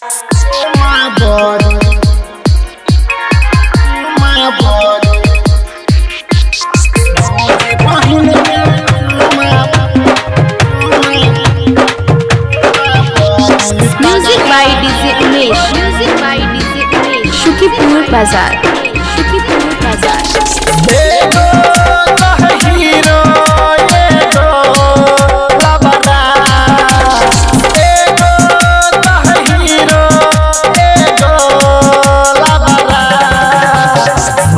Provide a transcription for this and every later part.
My body, my body. Music by DJ Umesh. Music by DJ Umesh. Shukipur Bazaar. Shukipur Bazaar. Ego the hero, ego labara. Ego the hero, ego labara.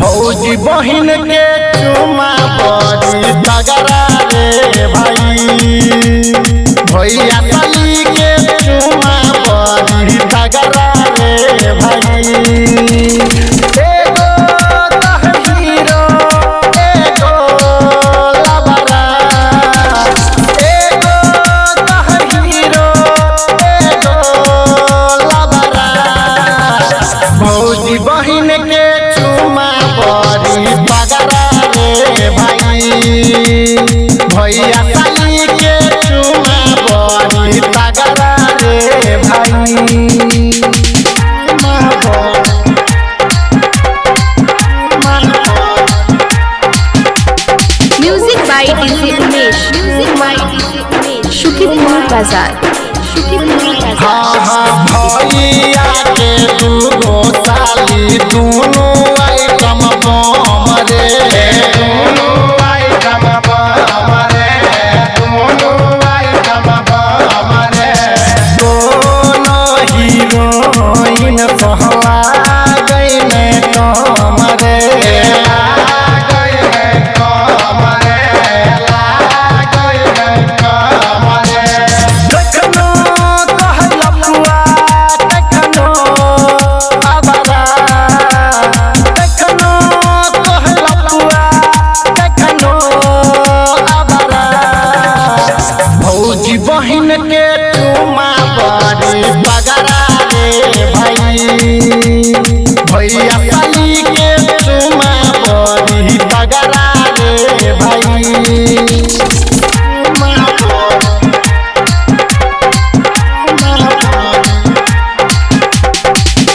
भौजी बहिन के चुमा बड़ी तगड़ा रे भाई। भैया साली के चुमा बड़ी तगड़ा रे भाई। एगो the hero, एगो labara। एगो the hero, एगो labara। भौजी बहिन के चुमा बड़ी तगड़ा रे भाई। भैया साली के चुमा बड़ी तगड़ा रे भाई। Music by DJ Umesh. Music by DJ Umesh. Shukipur Bazaar. Shukipur Bazaar. हाँ हाँ भैया के दूगो साली दूनो आइटम बम रे। दूनो आइटम बम रे। दूनो आइटम बम रे। दोनों हीरोइन सहला गई में कम रे। भौजी बहिन के चुमा बड़ी बगड़ा रे भाई। भैया साली के चुमा बड़ी बगड़ा रे भाई।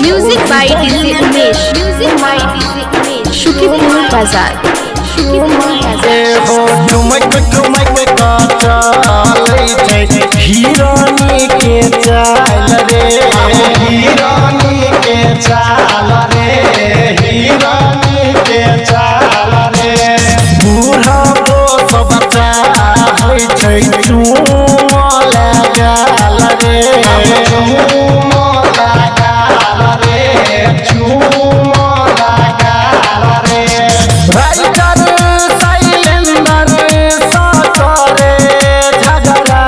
Music by DJ Umesh. Music by DJ Umesh. Shukipur Bazaar. Shukipur Bazaar. एगो ठुमक ठुमक का चलै छै हिरानी के चाल रे। हिरानी के चाल रे। हिरानी के चाल रे। बूढ़ा सब चाहै छै चुमा लगाल रे। चुमा लगाल रे। चुमा लगाल रे। राइटर साइलेंडर सातरे झगड़ा।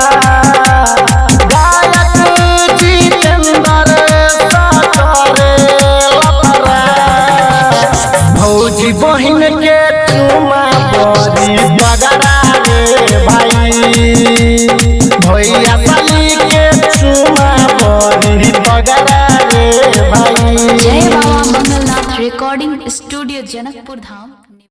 गायक जितेंद्र सातरे लफड़ा। भौजी बहिन के चुमा बड़ी बगड़ा रे भाई। भैया साली के चुमा बड़ी बगड़ा रे भाई। जय बाबा मंगलनाथ रिकॉर्डिंग स्टूडियो जनकपुर धाम।